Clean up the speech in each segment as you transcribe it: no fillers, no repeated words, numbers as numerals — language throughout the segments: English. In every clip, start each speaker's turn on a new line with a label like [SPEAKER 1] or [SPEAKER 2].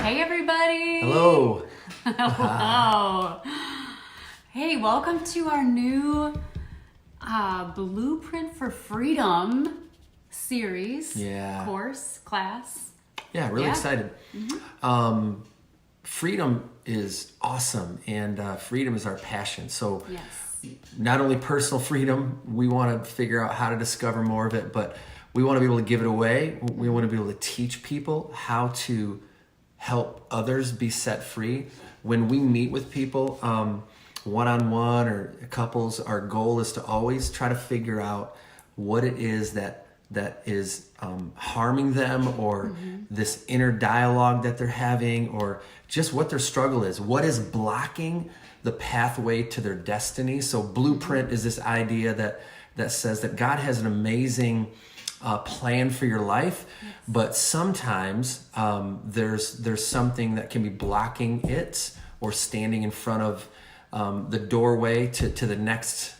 [SPEAKER 1] Hey, everybody.
[SPEAKER 2] Hello.
[SPEAKER 1] Hello. Hey, welcome to our new Blueprint for Freedom series. Course, class.
[SPEAKER 2] Yeah, really excited. Mm-hmm. Freedom is awesome, and freedom is our passion. So not only personal freedom, we want to figure out how to discover more of it, but we want to be able to give it away. We want to be able to teach people how to help others be set free. When we meet with people, one-on-one or couples, our goal is to always try to figure out what it is that is harming them, or this inner dialogue that they're having, or just what their struggle is. What is blocking the pathway to their destiny? So Blueprint is this idea that says that God has an amazing plan for your life, but sometimes there's something that can be blocking it or standing in front of the doorway to the next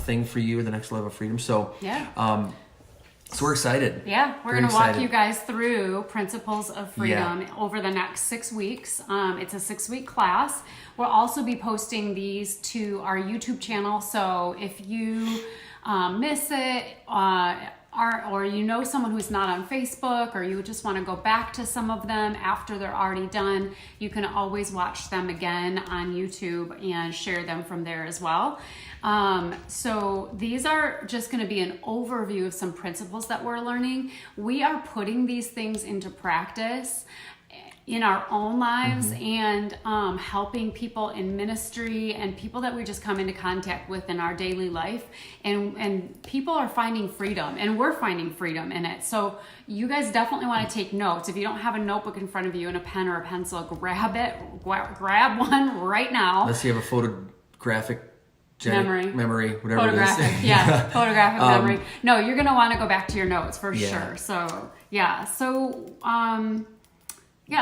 [SPEAKER 2] thing for you, the next level of freedom. So so we're excited.
[SPEAKER 1] Yeah, we're going to walk you guys through Principles of Freedom over the next 6 weeks. It's a 6-week class. We'll also be posting these to our YouTube channel. So if you miss it, or you know someone who's not on Facebook, or you just want to go back to some of them after they're already done, you can always watch them again on YouTube and share them from there as well. So these are just going to be an overview of some principles that we're learning. We are putting these things into practice in our own lives and helping people in ministry and people that we just come into contact with in our daily life. And people are finding freedom, and we're finding freedom in it. So you guys definitely want to take notes. If you don't have a notebook in front of you and a pen or a pencil, grab it. Grab one right now.
[SPEAKER 2] Unless you have a photographic memory, whatever
[SPEAKER 1] photographic,
[SPEAKER 2] it is.
[SPEAKER 1] Photographic memory. No, you're going to want to go back to your notes for sure. So,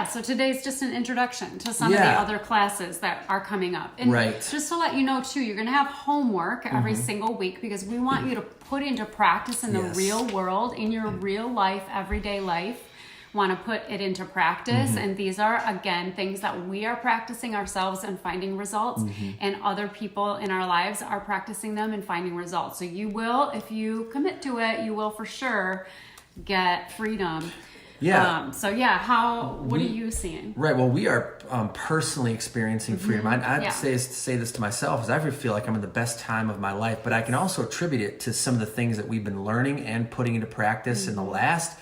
[SPEAKER 1] so today's just an introduction to some of the other classes that are coming up. And just to let you know, too, you're going to have homework every single week, because we want you to put into practice in the real world, in your real life, everyday life. Want to put it into practice. And these are, again, things that we are practicing ourselves and finding results, and other people in our lives are practicing them and finding results. So you will, if you commit to it, you will for sure get freedom. What are you seeing?
[SPEAKER 2] Right. Well, we are personally experiencing freedom. I'd say this to myself, is I feel like I'm in the best time of my life, but I can also attribute it to some of the things that we've been learning and putting into practice in the last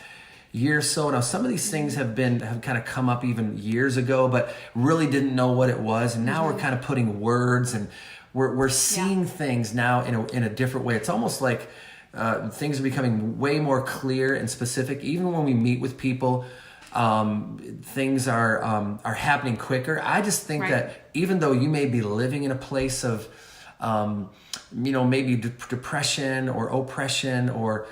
[SPEAKER 2] year or so. Now, some of these things have kind of come up even years ago, but really didn't know what it was. And now we're kind of putting words, and we're seeing things now in a different way. It's almost like things are becoming way more clear and specific. Even when we meet with people, things are happening quicker. I just think that even though you may be living in a place of, maybe depression or oppression or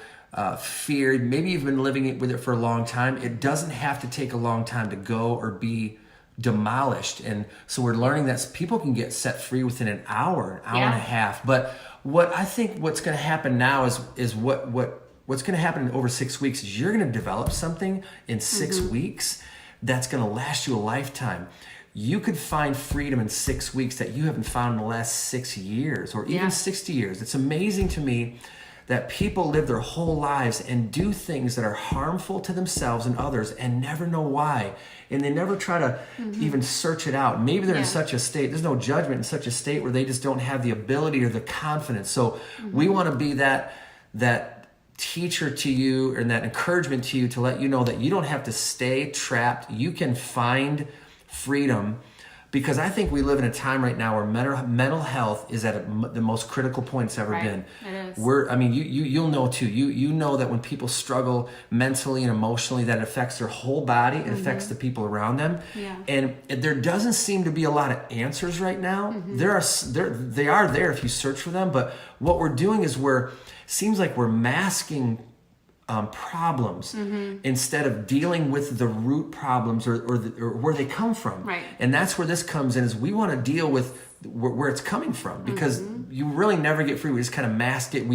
[SPEAKER 2] fear, maybe you've been living with it for a long time, it doesn't have to take a long time to go or be demolished. And so we're learning that people can get set free within an hour and a half. But what I think what's going to happen now is what's going to happen in over 6 weeks is you're going to develop something in 6 weeks that's going to last you a lifetime. You could find freedom in 6 weeks that you haven't found in the last 6 years or even 60 years. It's amazing to me that people live their whole lives and do things that are harmful to themselves and others and never know why. And they never try to even search it out. Maybe they're in such a state, there's no judgment, in such a state where they just don't have the ability or the confidence. So we want to be that teacher to you, and that encouragement to you, to let you know that you don't have to stay trapped. You can find freedom, because I think we live in a time right now where mental health is at the most critical point it's ever been.
[SPEAKER 1] It is.
[SPEAKER 2] You'll know too. You know that when people struggle mentally and emotionally, that it affects their whole body. It affects the people around them. Yeah. And there doesn't seem to be a lot of answers right now. They are there if you search for them. But what we're doing is seems like we're masking problems instead of dealing with the root problems or where they come from. Right. And that's where this comes in, is we want to deal with where it's coming from, because you really never get free. We just kind of mask it.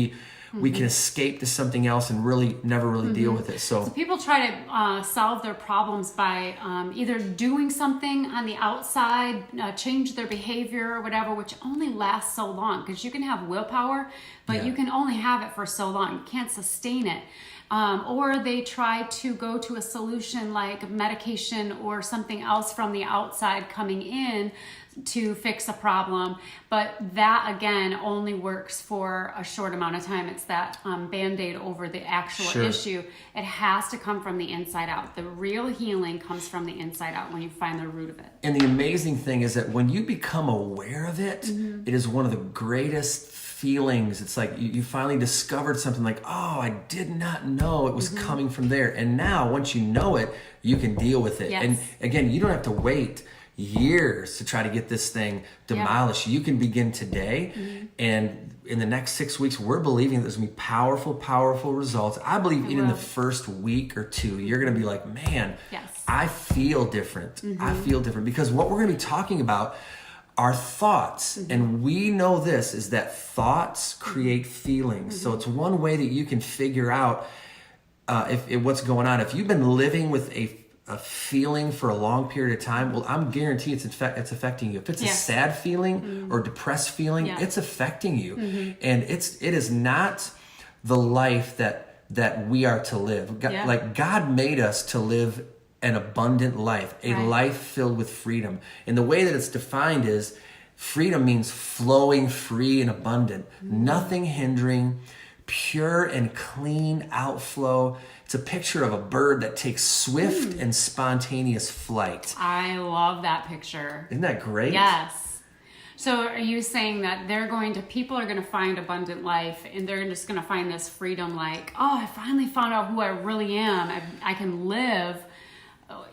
[SPEAKER 2] we can escape to something else and really never really deal with it.
[SPEAKER 1] So people try to solve their problems by either doing something on the outside, change their behavior or whatever, which only lasts so long, because you can have willpower, but you can only have it for so long. You can't sustain it. Or they try to go to a solution like medication or something else from the outside coming in to fix a problem. But that, again, only works for a short amount of time. It's that Band-Aid over the actual issue. It has to come from the inside out. The real healing comes from the inside out when you find the root of it.
[SPEAKER 2] And the amazing thing is that when you become aware of it, it is one of the greatest feelings. It's like you finally discovered something like, oh, I did not know it was coming from there. And now once you know it, you can deal with it. And again, you don't have to wait years to try to get this thing demolished. You can begin today. And in the next 6 weeks, we're believing that there's going to be powerful, powerful results. I believe in the first week or two, you're going to be like, man, I feel different. I feel different, because what we're going to be talking about are thoughts. And we know this is that thoughts create feelings. So it's one way that you can figure out if what's going on. If you've been living with a feeling for a long period of time, well, I'm guaranteed it's affecting you. If it's a sad feeling or depressed feeling, it's affecting you. And it is not the life that we are to live. Like God made us to live an abundant life, a life filled with freedom. And the way that it's defined is freedom means flowing free and abundant, nothing hindering, pure and clean outflow. It's a picture of a bird that takes swift and spontaneous flight.
[SPEAKER 1] I love that picture.
[SPEAKER 2] Isn't that great?
[SPEAKER 1] Yes. So are you saying that people are going to find abundant life, and they're just going to find this freedom, like, oh, I finally found out who I really am. I can live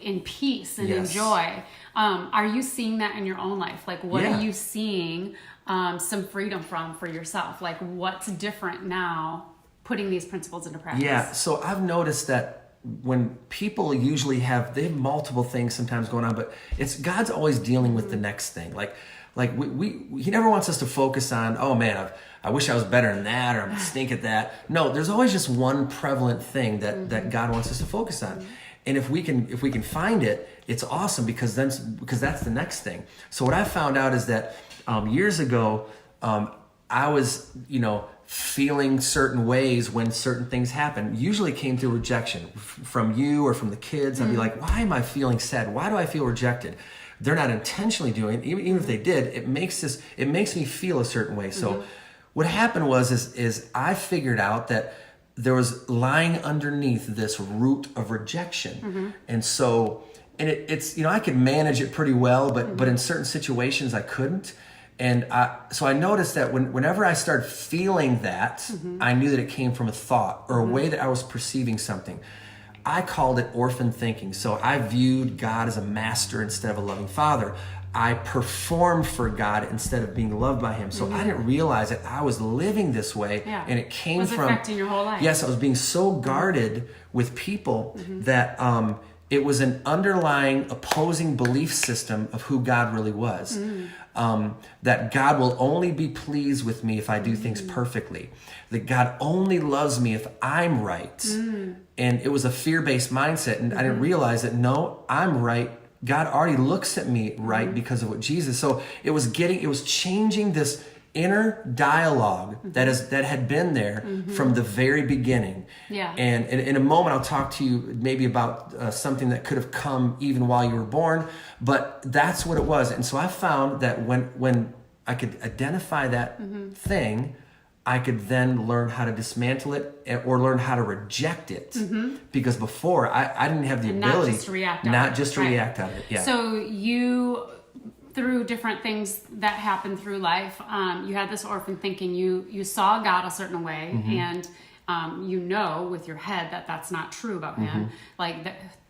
[SPEAKER 1] in peace and enjoy. Are you seeing that in your own life? Like, what are you seeing some freedom from for yourself? Like, what's different now putting these principles into practice?
[SPEAKER 2] Yeah, so I've noticed that when people usually they have multiple things sometimes going on, but God's always dealing with the next thing. Like He never wants us to focus on, oh man, I wish I was better than that, or I'm gonna stink at that. No, there's always just one prevalent thing that God wants us to focus on. And if we can find it, it's awesome, because that's the next thing. So what I found out is that years ago, I was, feeling certain ways when certain things happen. Usually came through rejection from you or from the kids. I'd be like, why am I feeling sad? Why do I feel rejected? They're not intentionally doing it. Even if they did, it makes me feel a certain way. So what happened is I figured out that there was lying underneath this root of rejection. And so, it's, I could manage it pretty well, but in certain situations I couldn't. And so I noticed that whenever I started feeling that, I knew that it came from a thought or a way that I was perceiving something. I called it orphan thinking. So I viewed God as a master instead of a loving father. I performed for God instead of being loved by Him. So I didn't realize that I was living this way, and it came from
[SPEAKER 1] affecting your whole life.
[SPEAKER 2] Yes, I was being so guarded with people that it was an underlying opposing belief system of who God really was. That God will only be pleased with me if I do things perfectly. That God only loves me if I'm right. And it was a fear-based mindset, and I didn't realize that, no, I'm right. God already looks at me right because of what Jesus. So it was changing this inner dialogue that had been there from the very beginning. Yeah. And in a moment, I'll talk to you maybe about something that could have come even while you were born, but that's what it was. And so I found that when I could identify that thing, I could then learn how to dismantle it or learn how to reject it. Because before I didn't have the ability. Not just to react on it. Yeah.
[SPEAKER 1] So you, through different things that happen through life, you had this orphan thinking. You saw God a certain way, and with your head that that's not true about Him, like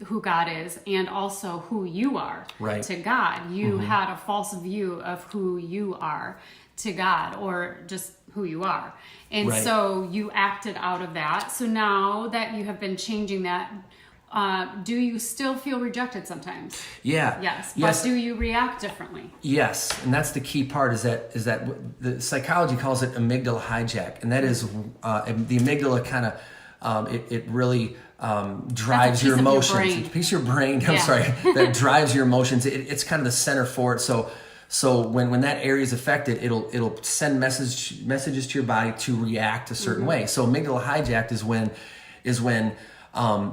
[SPEAKER 1] who God is, and also who you are to God. You had a false view of who you are to God, or just who you are. And so you acted out of that. So now that you have been changing that, do you still feel rejected sometimes?
[SPEAKER 2] Yeah.
[SPEAKER 1] Yes.
[SPEAKER 2] Yes.
[SPEAKER 1] But do you react differently?
[SPEAKER 2] Yes, and that's the key part. Is that the psychology calls it amygdala hijack, and that is the amygdala kind of it really drives your emotions. It's a piece of your brain. I'm sorry, that drives your emotions. It's kind of the center for it. So when that area is affected, it'll send messages to your body to react a certain way. So amygdala hijacked is when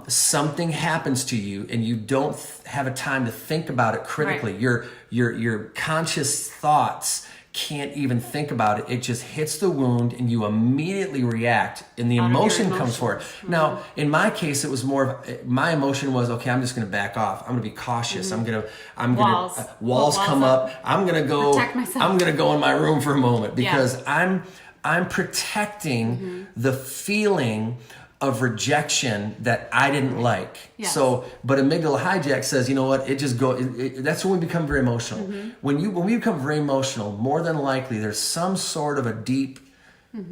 [SPEAKER 2] something happens to you and you don't have a time to think about it critically. Right. Your conscious thoughts can't even think about it. It just hits the wound and you immediately react, and the emotion comes for it. Now, in my case, it was more of my emotion was, okay, I'm just going to back off. I'm going to be cautious. I'm going to walls come up. I'm going to go protect myself. I'm going to go in my room for a moment because I'm protecting the feeling of rejection that I didn't like. Yes. So, but amygdala hijack says, you know what? It just that's when we become very emotional. When we become very emotional, more than likely there's some sort of a deep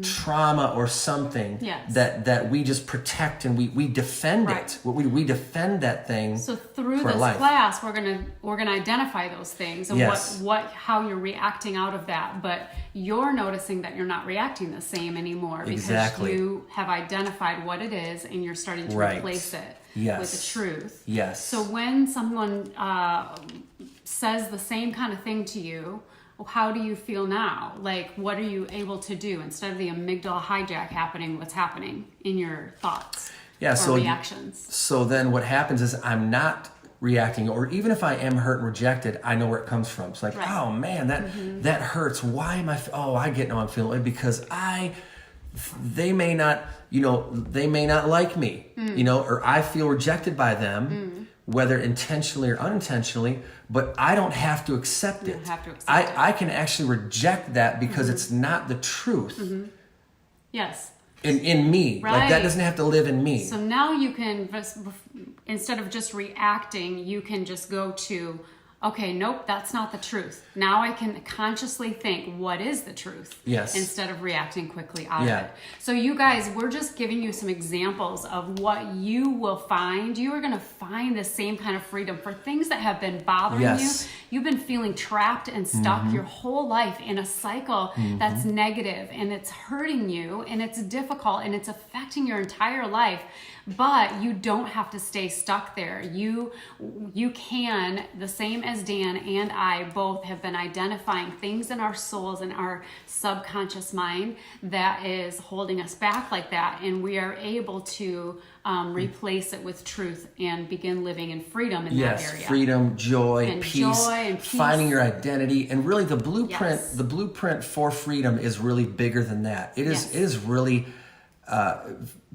[SPEAKER 2] trauma or something that we just protect and we defend it. We defend that thing.
[SPEAKER 1] So through this class, we're gonna identify those things and how you're reacting out of that. But you're noticing that you're not reacting the same anymore because you have identified what it is and you're starting to replace it with the truth. Yes. So when someone says the same kind of thing to you, how do you feel now? Like, what are you able to do instead of the amygdala hijack happening? What's happening in your thoughts or reactions? So then what happens is I'm not reacting, or even if I am hurt and rejected, I know where it comes from. It's like, oh man, that hurts. Why am I? I get how I'm feeling because they may not like me, or I feel rejected by them. Whether intentionally or unintentionally, but I don't have to accept it. I can actually reject that because it's not the truth. Yes. In me. Right. Like that doesn't have to live in me. So now you can, instead of just reacting, you can just go to, okay, nope, that's not the truth. Now I can consciously think, what is the truth? Yes. Instead of reacting quickly out of it. So you guys, we're just giving you some examples of what you will find. You are going to find the same kind of freedom for things that have been bothering you. You've been feeling trapped and stuck your whole life in a cycle that's negative and it's hurting you and it's difficult and it's affecting your entire life. But you don't have to stay stuck there. You can, the same as Dan and I both have been identifying things in our souls and our subconscious mind that is holding us back like that. And we are able to replace it with truth and begin living in freedom in that area. Yes, freedom, joy, and peace, finding your identity. And really the blueprint for freedom is really bigger than that. It is really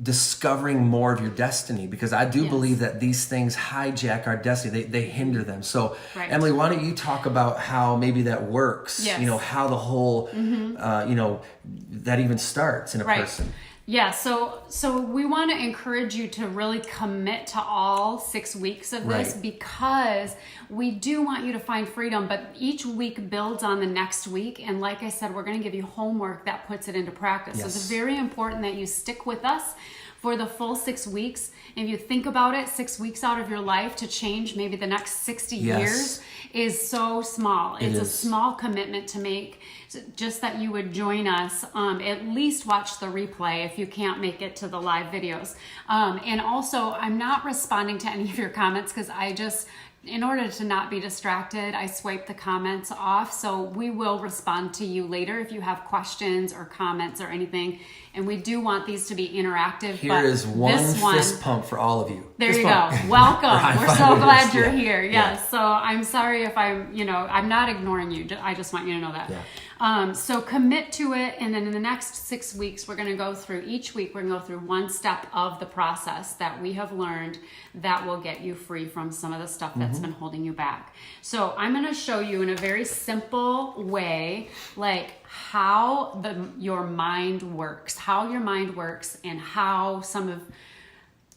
[SPEAKER 1] discovering more of your destiny, because I do believe that these things hijack our destiny. They hinder them. So Emily, why don't you talk about how maybe that works? How the whole that even starts in a person. Yeah, so we want to encourage you to really commit to all 6 weeks of this because we do want you to find freedom, but each week builds on the next week. And like I said, we're going to give you homework that puts it into practice. So it's very important that you stick with us for the full 6 weeks. And if you think about it, 6 weeks out of your life to change maybe the next 60 years is so small. It's a small commitment to make. Just that you would join us, at least watch the replay if you can't make it to the live videos. And also, I'm not responding to any of your comments because in order to not be distracted, I swipe the comments off. So we will respond to you later if you have questions or comments or anything. And we do want these to be interactive. Here is one fist pump for all of you. There you go. Welcome. We're so glad you're here. Yes. So I'm sorry if I'm not ignoring you. I just want you to know that. So commit to it. And then in the next 6 weeks, we're going to go through each week. We're going to go through one step of the process that we have learned that will get you free from some of the stuff that's been holding you back. So I'm going to show you in a very simple way, like how your mind works, and how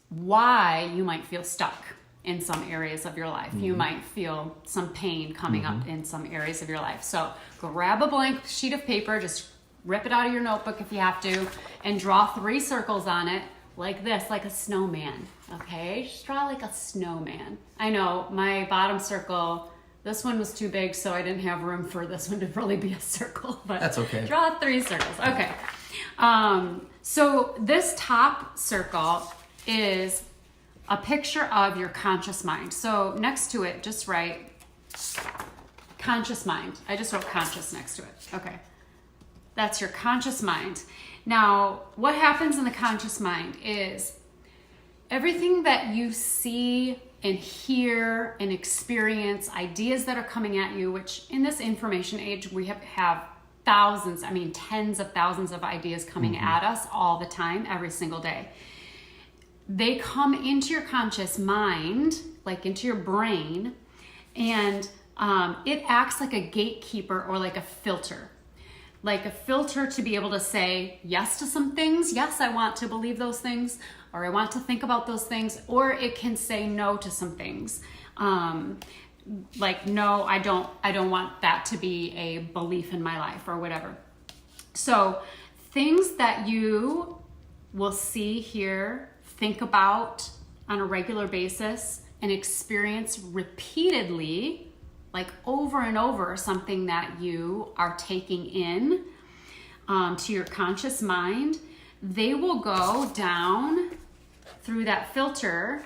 [SPEAKER 1] why you might feel stuck in some areas of your life. You might feel some pain coming up in some areas of your life. So grab a blank sheet of paper, just rip it out of your notebook if you have to, and draw 3 circles on it. like this, like a snowman, okay? Just draw like a snowman. I know my bottom circle, this one was too big, so I didn't have room for this one to really be a circle, but
[SPEAKER 2] that's okay.
[SPEAKER 1] Draw 3 circles, okay. So this top circle is a picture of your conscious mind. So next to it, just write conscious mind. I just wrote conscious next to it, okay. That's your conscious mind. Now, what happens in the conscious mind is everything that you see and hear and experience, ideas that are coming at you, which in this information age, we have thousands, I mean, tens of thousands of ideas coming at us all the time, every single day. They come into your conscious mind, like into your brain, and it acts like a gatekeeper or like a filter. Like a filter to be able to say yes to some things. Yes, I want to believe those things, or I want to think about those things, or it can say no to some things. Like, no, I don't want that to be a belief in my life or whatever. So things that you will see, hear, think about on a regular basis and experience repeatedly, like over and over, something that you are taking in to your conscious mind, they will go down through that filter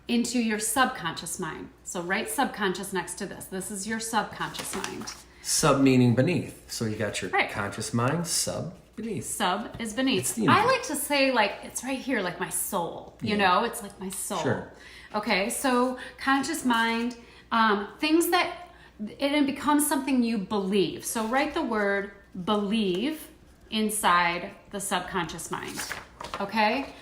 [SPEAKER 1] into your subconscious mind. So write subconscious next to this. This is your subconscious mind.
[SPEAKER 2] Sub meaning beneath. So you got your conscious mind, sub beneath.
[SPEAKER 1] Sub is beneath. I like to say like it's right here, like my soul. You know, it's like my soul.
[SPEAKER 2] Sure.
[SPEAKER 1] Okay, so conscious mind. Things that it becomes something you believe. So write the word believe inside the subconscious mind. Okay?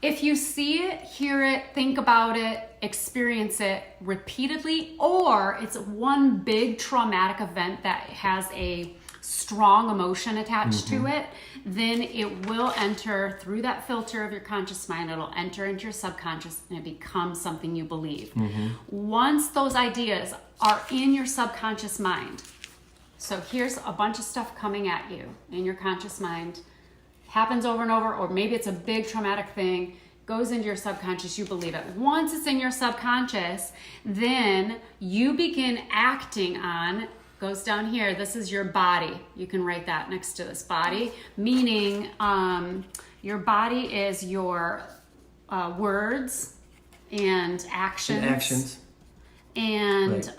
[SPEAKER 1] If you see it, hear it, think about it, experience it repeatedly, or it's one big traumatic event that has a strong emotion attached to it, then it will enter through that filter of your conscious mind. It'll enter into your subconscious and it becomes something you believe. Once those ideas are in your subconscious mind, so here's a bunch of stuff coming at you in your conscious mind, happens over and over, or maybe it's a big traumatic thing, goes into your subconscious, you believe it. Once it's in your subconscious, then you begin acting on, goes down here, this is your body. You can write that next to this body, meaning your body is your words and actions. And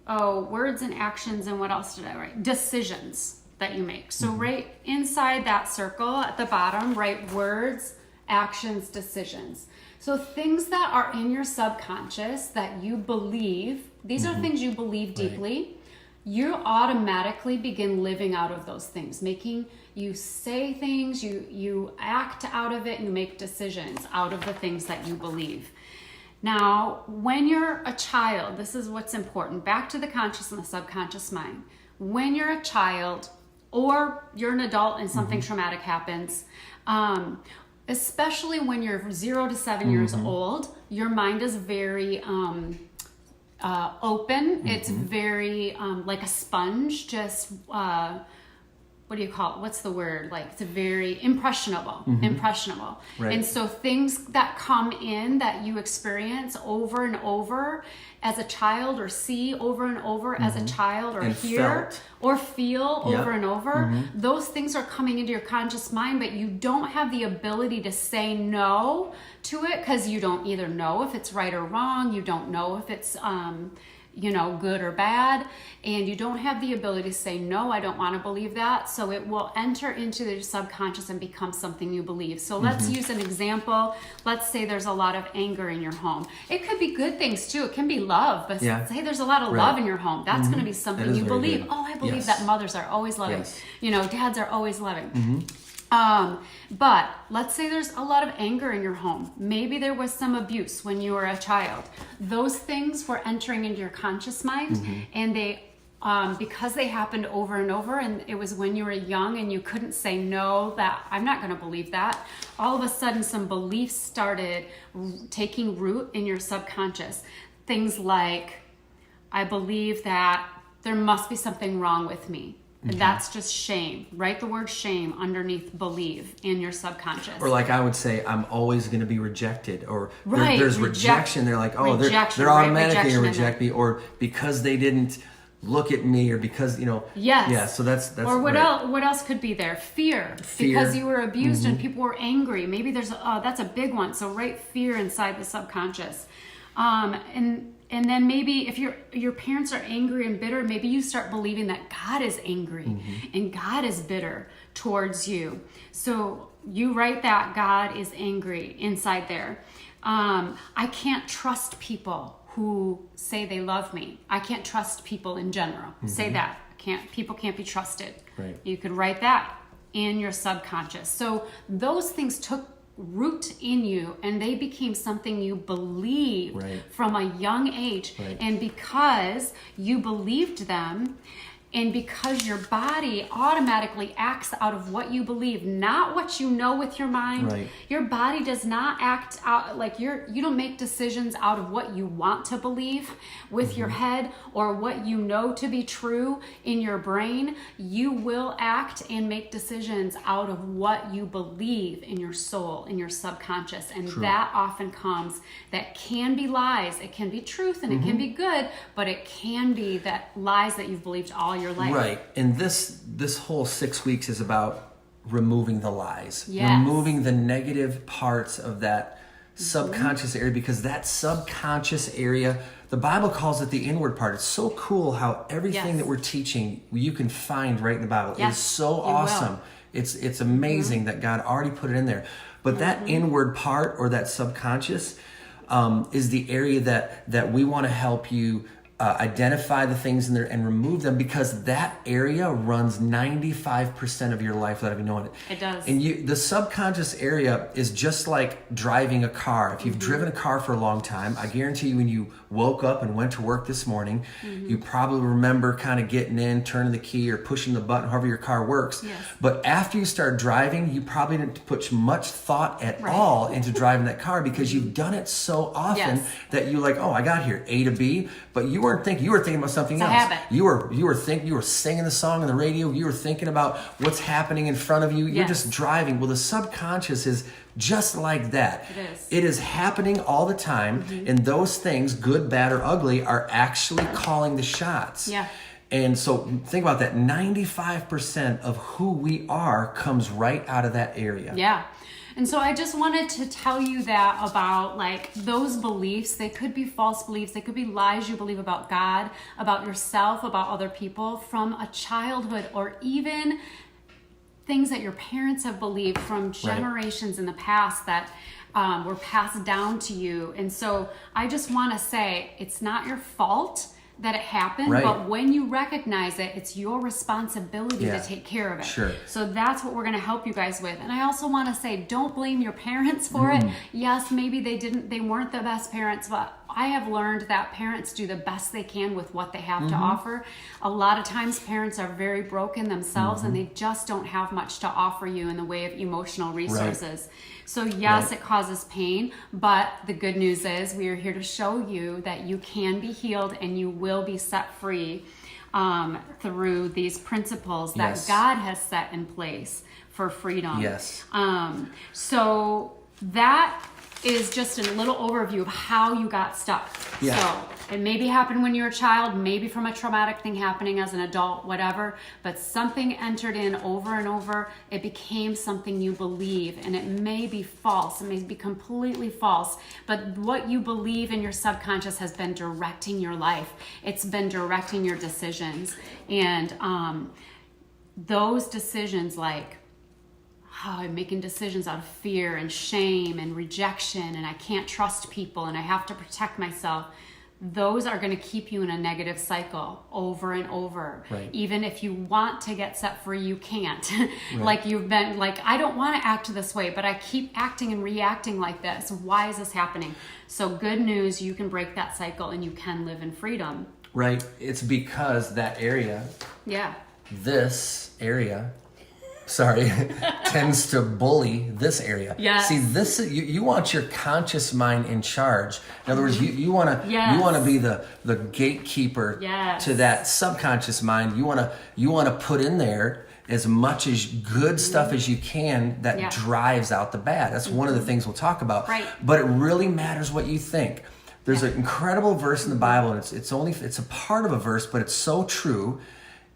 [SPEAKER 1] words and actions, and what else did I write? Decisions that you make. So right inside that circle at the bottom, write words, actions, decisions. So things that are in your subconscious that you believe, these are things you believe deeply, you automatically begin living out of those things, making you say things, you act out of it, and you make decisions out of the things that you believe. Now, when you're a child, this is what's important. Back to the conscious and the subconscious mind. When you're a child or you're an adult and something traumatic happens, especially when you're 0 to 7 years old, your mind is very open. It's very like a sponge, just what do you call it? What's the word? Like it's a very impressionable. Right. And so things that come in that you experience over and over as a child, or see over and over as a child, or
[SPEAKER 2] and
[SPEAKER 1] hear
[SPEAKER 2] felt.
[SPEAKER 1] or feel over and over, those things are coming into your conscious mind, but you don't have the ability to say no to it because you don't either know if it's right or wrong. You don't know if it's good or bad, and you don't have the ability to say no, I don't want to believe that. So it will enter into your subconscious and become something you believe. So let's use an example. Let's say there's a lot of anger in your home. It could be good things too. It can be love, but say there's a lot of love in your home. That's going to be something you believe. Good. Oh, I believe that mothers are always loving. Yes. Dads are always loving. But let's say there's a lot of anger in your home. Maybe there was some abuse when you were a child. Those things were entering into your conscious mind, and they, because they happened over and over, and it was when you were young and you couldn't say no, that I'm not going to believe that. All of a sudden, some beliefs started taking root in your subconscious. Things like, I believe that there must be something wrong with me. That's just shame. Write the word shame underneath believe in your subconscious.
[SPEAKER 2] Or like I would say, I'm always going to be rejected. Or
[SPEAKER 1] Right.
[SPEAKER 2] there's rejection. They're like, oh,
[SPEAKER 1] Rejection,
[SPEAKER 2] they're automatically
[SPEAKER 1] rejection
[SPEAKER 2] going to
[SPEAKER 1] in
[SPEAKER 2] reject me. Or because they didn't look at me, or because,
[SPEAKER 1] Yes.
[SPEAKER 2] Yeah, so that's
[SPEAKER 1] or what
[SPEAKER 2] right.
[SPEAKER 1] else? What else could be there? Fear. Because you were abused and people were angry. Maybe that's a big one. So write fear inside the subconscious, and then maybe if your parents are angry and bitter, maybe you start believing that God is angry and God is bitter towards you. So you write that God is angry inside there. I can't trust people who say they love me. I can't trust people in general. Say that. People can't be trusted.
[SPEAKER 2] Right.
[SPEAKER 1] You could write that in your subconscious. So those things took root in you and they became something you believed from a young age.
[SPEAKER 2] Right.
[SPEAKER 1] And because you believed them, and because your body automatically acts out of what you believe, not what you know with your mind.
[SPEAKER 2] Right.
[SPEAKER 1] Your body does not act out like you don't make decisions out of what you want to believe with your head or what you know to be true in your brain. You will act and make decisions out of what you believe in your soul, in your subconscious. And that often that can be lies. It can be truth and it can be good, but it can be that lies that you've believed all your life.
[SPEAKER 2] Right. And this whole 6 weeks is about removing the lies,
[SPEAKER 1] Yes.
[SPEAKER 2] removing the negative parts of that subconscious area, because that subconscious area, the Bible calls it the inward part. It's so cool how everything that we're teaching you can find right in the Bible.
[SPEAKER 1] Yes,
[SPEAKER 2] It is so
[SPEAKER 1] you
[SPEAKER 2] awesome.
[SPEAKER 1] will.
[SPEAKER 2] It's amazing that God already put it in there. But that inward part, or that subconscious, is the area that we want to help you identify the things in there and remove them, because that area runs 95% of your life without even knowing it.
[SPEAKER 1] It does.
[SPEAKER 2] And the subconscious area is just like driving a car. If you've driven a car for a long time, I guarantee you when you woke up and went to work this morning, you probably remember kind of getting in, turning the key or pushing the button, however your car works.
[SPEAKER 1] Yes.
[SPEAKER 2] But after you start driving, you probably didn't put much thought at all into driving that car, because you've done it so often that you like, oh, I got here A to B, but you weren't thinking. You were thinking about something else.
[SPEAKER 1] Habit.
[SPEAKER 2] You were singing the song on the radio. You were thinking about what's happening in front of you. You're just driving. Well, the subconscious is just like that.
[SPEAKER 1] It is.
[SPEAKER 2] It is happening all the time, and those things, good, bad, or ugly, are actually calling the shots.
[SPEAKER 1] Yeah.
[SPEAKER 2] And so think about that. 95% of who we are comes right out of that area.
[SPEAKER 1] Yeah. And so I just wanted to tell you that about like those beliefs. They could be false beliefs. They could be lies you believe about God, about yourself, about other people from a childhood, or even things that your parents have believed from generations in the past that were passed down to you. And so I just want to say it's not your fault that it happened, but when you recognize it, it's your responsibility to take care of it.
[SPEAKER 2] Sure.
[SPEAKER 1] So that's what we're going to help you guys with. And I also want to say, don't blame your parents for it. Yes, maybe they weren't the best parents, but I have learned that parents do the best they can with what they have to offer. A lot of times parents are very broken themselves and they just don't have much to offer you in the way of emotional resources. So yes, it causes pain, but the good news is we are here to show you that you can be healed and you will be set free through these principles that God has set in place for freedom.
[SPEAKER 2] Yes.
[SPEAKER 1] So that is just a little overview of how you got stuck.
[SPEAKER 2] Yeah.
[SPEAKER 1] So it maybe happened when you were a child, maybe from a traumatic thing happening as an adult, whatever, but something entered in over and over. It became something you believe, and it may be false. It may be completely false, but what you believe in your subconscious has been directing your life. It's been directing your decisions. And those decisions, like, I'm making decisions out of fear and shame and rejection, and I can't trust people and I have to protect myself. Those are going to keep you in a negative cycle over and over.
[SPEAKER 2] Right.
[SPEAKER 1] Even if you want to get set free, you can't. Like you've been like, I don't want to act this way, but I keep acting and reacting like this. Why is this happening? So good news, you can break that cycle and you can live in freedom.
[SPEAKER 2] Right. It's because that area,
[SPEAKER 1] Yeah.
[SPEAKER 2] this area, tends to bully this area.
[SPEAKER 1] Yes.
[SPEAKER 2] See, this you want your conscious mind in charge. In other words, you want to be the gatekeeper to that subconscious mind. You want to put in there as much as good stuff as you can that drives out the bad. That's one of the things we'll talk about.
[SPEAKER 1] Right.
[SPEAKER 2] But it really matters what you think. There's an incredible verse in the Bible, and it's a part of a verse, but it's so true.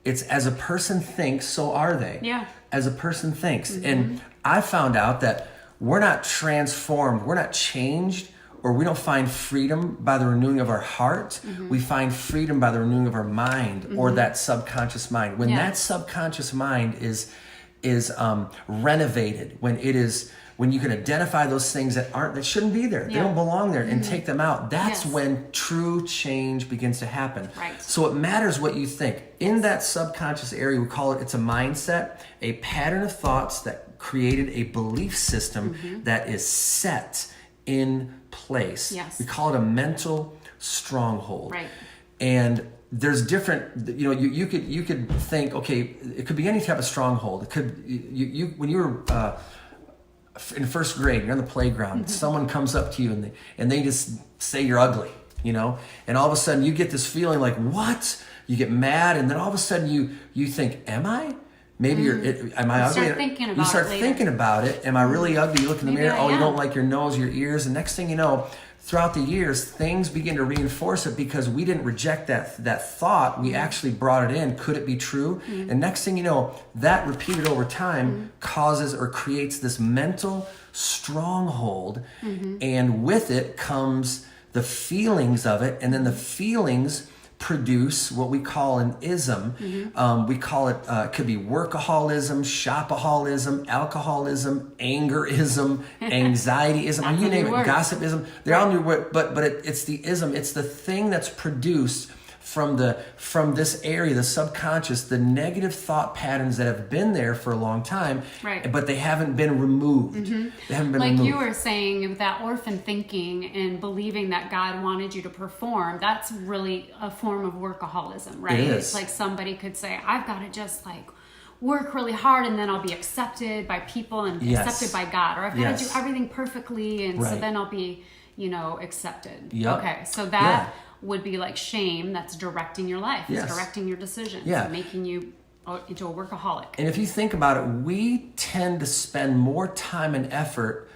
[SPEAKER 2] It's as a person thinks, so are they.
[SPEAKER 1] Yeah.
[SPEAKER 2] As a person thinks. And I found out that we're not transformed, we're not changed, or we don't find freedom by the renewing of our heart. We find freedom by the renewing of our mind or that subconscious mind. When that subconscious mind is renovated, when you can identify those things that shouldn't be there, they don't belong there, and take them out, that's when true change begins to happen.
[SPEAKER 1] Right.
[SPEAKER 2] So it matters what you think. In that subconscious area, we call it's a mindset, a pattern of thoughts that created a belief system that is set in place.
[SPEAKER 1] Yes.
[SPEAKER 2] We call it a mental stronghold.
[SPEAKER 1] Right.
[SPEAKER 2] And there's different, you could think, okay, it could be any type of stronghold. It could, when you were in first grade, you're on the playground, someone comes up to you and they just say you're ugly, and all of a sudden you get this feeling like, what? You get mad, and then all of a sudden you think, am I? Maybe am I ugly? You start thinking about it. Am I really ugly? You look in the mirror. You don't like your nose, your ears, and next thing you know, throughout the years, things begin to reinforce it because we didn't reject that thought. We actually brought it in. Could it be true? And next thing you know, that repeated over time causes or creates this mental stronghold. And with it comes the feelings of it. And then the feelings produce what we call an ism. We call it, could be workaholism, shopaholism, alcoholism, angerism, anxietyism, or you name it, gossipism. They're all new words, but it's the ism. It's the thing that's produced from this area, the subconscious, the negative thought patterns that have been there for a long time, but they haven't been removed. They haven't been removed.
[SPEAKER 1] You were saying with that orphan thinking and believing that God wanted you to perform, that's really a form of workaholism, right?
[SPEAKER 2] It is.
[SPEAKER 1] It's like somebody could say, I've got to just work really hard and then I'll be accepted by people and accepted by God, or I've got to do everything perfectly and so then I'll be, accepted.
[SPEAKER 2] Yep.
[SPEAKER 1] Okay, so that would be like shame that's directing your life, it's directing your decisions, making you into a workaholic.
[SPEAKER 2] And if you think about it, we tend to spend more time and effort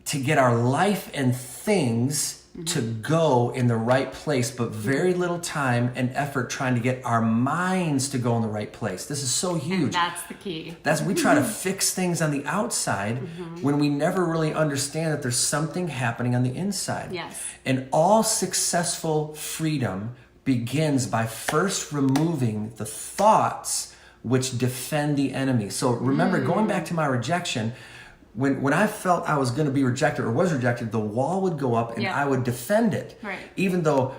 [SPEAKER 2] to get our life and things to go in the right place, but very little time and effort trying to get our minds to go in the right place. This is so huge.
[SPEAKER 1] And that's the key.
[SPEAKER 2] We try to fix things on the outside when we never really understand that there's something happening on the inside.
[SPEAKER 1] Yes.
[SPEAKER 2] And all successful freedom begins by first removing the thoughts which defend the enemy. So remember, going back to my rejection, when I felt I was going to be rejected or was rejected, the wall would go up and I would defend it. Right. Even though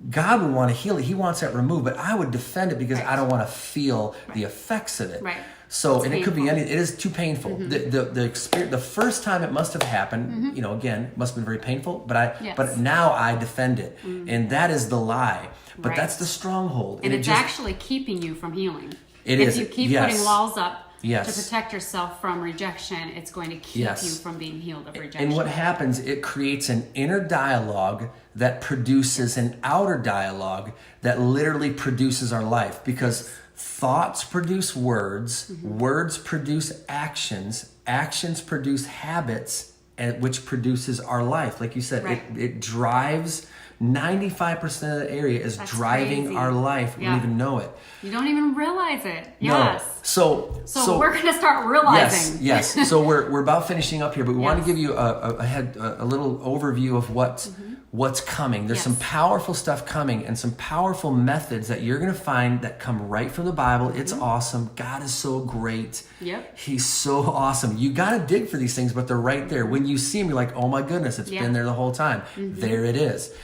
[SPEAKER 2] God would want to heal it, he wants that removed, but I would defend it because I don't want to feel the effects of it. Right. So, and it could be it is too painful. The experience, the first time it must have happened, again, it must have been very painful, but now I defend it. And that is the lie. But that's the stronghold.
[SPEAKER 1] And it's actually keeping you from healing.
[SPEAKER 2] If
[SPEAKER 1] you keep putting walls up to
[SPEAKER 2] Yes.
[SPEAKER 1] protect yourself from rejection, it's going to keep you from being healed of rejection.
[SPEAKER 2] And what happens, it creates an inner dialogue that produces an outer dialogue that literally produces our life. Because thoughts produce words, words produce actions, actions produce habits, and which produces our life. Like you said, it drives 95% of the area is driving our life. We don't even know it.
[SPEAKER 1] You don't even realize it. Yes.
[SPEAKER 2] No. So
[SPEAKER 1] we're going to start realizing.
[SPEAKER 2] Yes. So we're about finishing up here, but we want to give you a little overview of what's coming. There's some powerful stuff coming and some powerful methods that you're going to find that come right from the Bible. It's awesome. God is so great.
[SPEAKER 1] Yep.
[SPEAKER 2] He's so awesome. You got to dig for these things, but they're right there. When you see them, you're like, oh my goodness, it's been there the whole time. There it is.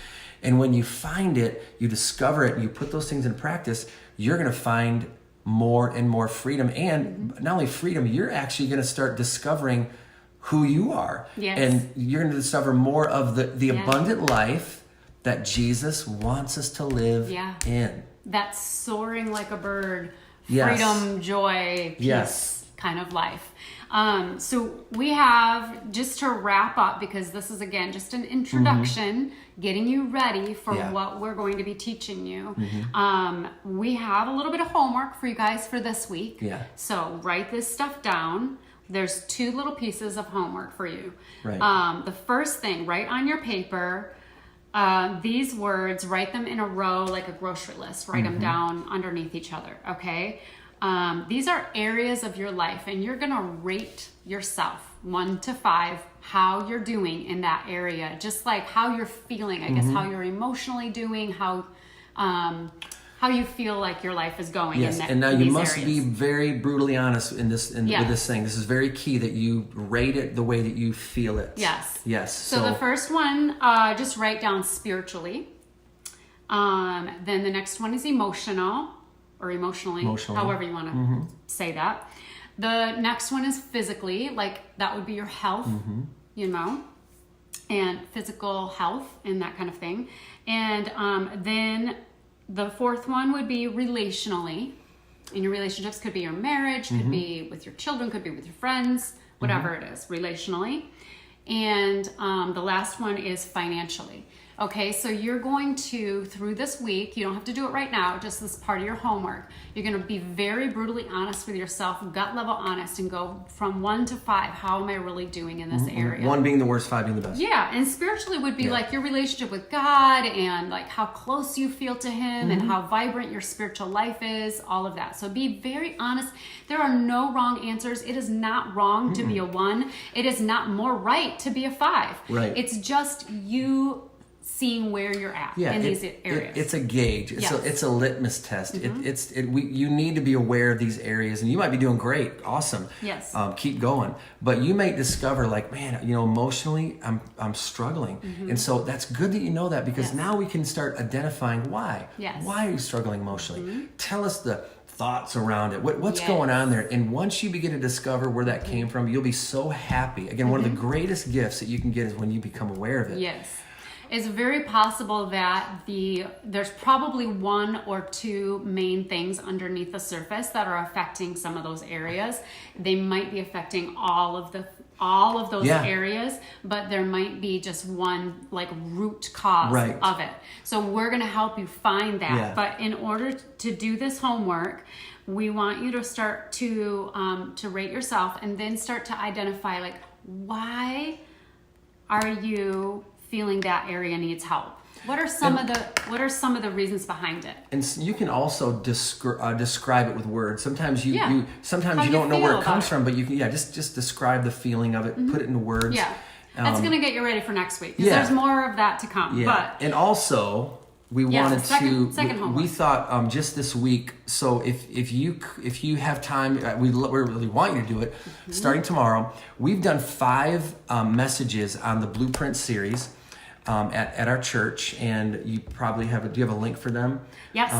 [SPEAKER 2] And when you find it, you discover it, and you put those things in practice, you're going to find more and more freedom. And not only freedom, you're actually going to start discovering who you are. Yes. And you're going to discover more of the abundant life that Jesus wants us to live in.
[SPEAKER 1] That's soaring like a bird, freedom, joy, peace. kind of life. So we have, just to wrap up, because this is again just an introduction, getting you ready for what we're going to be teaching you. We have a little bit of homework for you guys for this week.
[SPEAKER 2] Yeah.
[SPEAKER 1] So write this stuff down. There's 2 little pieces of homework for you.
[SPEAKER 2] Right.
[SPEAKER 1] The first thing, write on your paper these words, write them in a row like a grocery list. Write them down underneath each other, okay? These are areas of your life, and you're gonna rate yourself 1 to 5 how you're doing in that area, just like how you're feeling, I guess, how you're emotionally doing, how you feel like your life is going.
[SPEAKER 2] Yes, and now you must be very brutally honest in this with this thing. This is very key that you rate it the way that you feel it.
[SPEAKER 1] Yes.
[SPEAKER 2] Yes.
[SPEAKER 1] So the first one, just write down spiritually. Then the next one is emotional, or emotionally, however you want to say that. The next one is physically, like that would be your health, you know, and physical health and that kind of thing. And then the fourth one would be relationally. In your relationships, could be your marriage, could be with your children, could be with your friends, whatever it is, relationally. And the last one is financially. Okay, so you're going to, through this week, you don't have to do it right now, just this part of your homework, you're going to be very brutally honest with yourself, gut level honest, and go from 1 to 5, how am I really doing in this area? 1
[SPEAKER 2] being the worst, 5 being the best.
[SPEAKER 1] Yeah, and spiritually would be like your relationship with God, and like how close you feel to Him, and how vibrant your spiritual life is, all of that. So be very honest. There are no wrong answers. It is not wrong to be a 1. It is not more right to be a 5.
[SPEAKER 2] Right.
[SPEAKER 1] It's just you seeing where you're at in these areas.
[SPEAKER 2] It's a gauge. It's a litmus test. You need to be aware of these areas, and you might be doing great, awesome.
[SPEAKER 1] Yes.
[SPEAKER 2] Keep going, but you may discover, like, man, you know, emotionally, I'm struggling, and so that's good that you know that, because now we can start identifying why.
[SPEAKER 1] Yes.
[SPEAKER 2] Why are you struggling emotionally? Tell us the thoughts around it. What's going on there? And once you begin to discover where that came from, you'll be so happy. Again, one of the greatest gifts that you can get is when you become aware of it.
[SPEAKER 1] Yes. It's very possible that there's probably 1 or 2 main things underneath the surface that are affecting some of those areas. They might be affecting all of those areas, but there might be just one like root cause of it. So we're going to help you find that. Yeah. But in order to do this homework, we want you to start to rate yourself, and then start to identify, like, why are you feeling that area needs help? What are some of the reasons behind it? And
[SPEAKER 2] you can also describe it with words. Sometimes you don't know where it comes from, but you can just describe the feeling of it, put it into words.
[SPEAKER 1] Yeah, that's going to get you ready for next week, because there's more of that to come.
[SPEAKER 2] Yeah, and also we wanted we thought just this week. So if you have time, we really want you to do it. Starting tomorrow, we've done 5 messages on the Blueprint series. At our church, and you probably do you have a link for them?
[SPEAKER 1] Yes,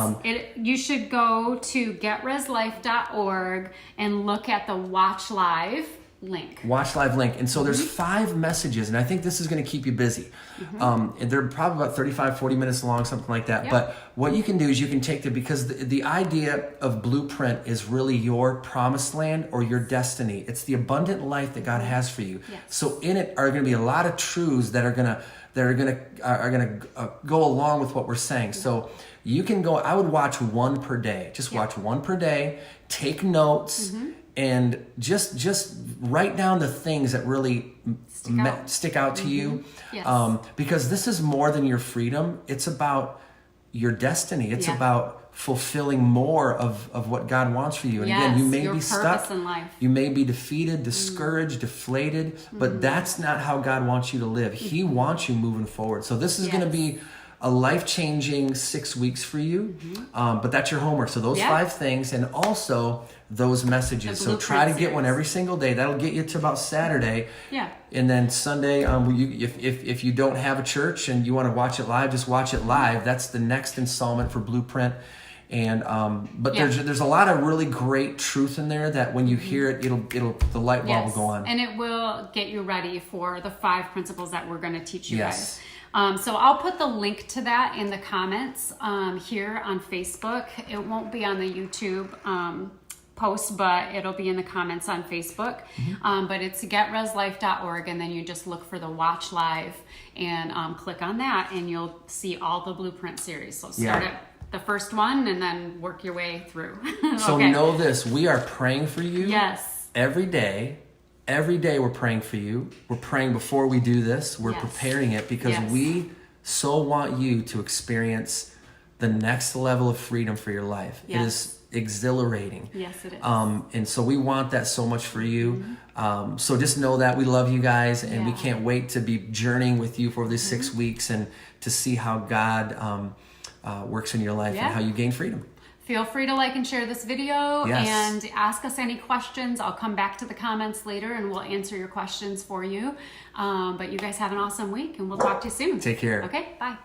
[SPEAKER 1] you should go to getreslife.org and look at the Watch Live link.
[SPEAKER 2] And so there's 5 messages, and I think this is going to keep you busy. And they're probably about 35-40 minutes long, something like that. But what you can do is you can take because the idea of Blueprint is really your promised land or your destiny. It's the abundant life that God has for you. Yes. So in it are going to be a lot of truths that are going to go along with what we're saying. So you can go, I would watch 1 per day. Just watch 1 per day, take notes, and just write down the things that really stick out to you. Yes. Because this is more than your freedom. It's about your destiny. It's about fulfilling more of what God wants for you. And again, you may be stuck.
[SPEAKER 1] In life.
[SPEAKER 2] You may be defeated, discouraged, deflated, but that's not how God wants you to live. He wants you moving forward. So this is going to be a life-changing 6 weeks for you. But that's your homework. So those 5 things, and also those messages. So try to get one every single day. That'll get you to about Saturday. Yeah. And then Sunday, if you don't have a church and you want to watch it live, just watch it live. That's the next installment for Blueprint. And but there's a lot of really great truth in there that when you hear it, it'll the light bulb will go on.
[SPEAKER 1] And it will get you ready for the 5 principles that we're going to teach you guys. So I'll put the link to that in the comments here on Facebook. It won't be on the YouTube post, but it'll be in the comments on Facebook. But it's getreslife.org, and then you just look for the Watch Live and click on that, and you'll see all the blueprint series. So start at the first one and then work your way through.
[SPEAKER 2] So know this, we are praying for you.
[SPEAKER 1] Yes.
[SPEAKER 2] Every day. Every day we're praying for you. We're praying before we do this. We're preparing it because we so want you to experience the next level of freedom for your life. It is exhilarating.
[SPEAKER 1] Yes, it is.
[SPEAKER 2] And so we want that so much for you. So just know that we love you guys, and we can't wait to be journeying with you for these 6 weeks and to see how God works in your life and how you gain freedom.
[SPEAKER 1] Feel free to like and share this video and ask us any questions. I'll come back to the comments later and we'll answer your questions for you. But you guys have an awesome week, and we'll talk to you soon.
[SPEAKER 2] Take care.
[SPEAKER 1] Okay, bye.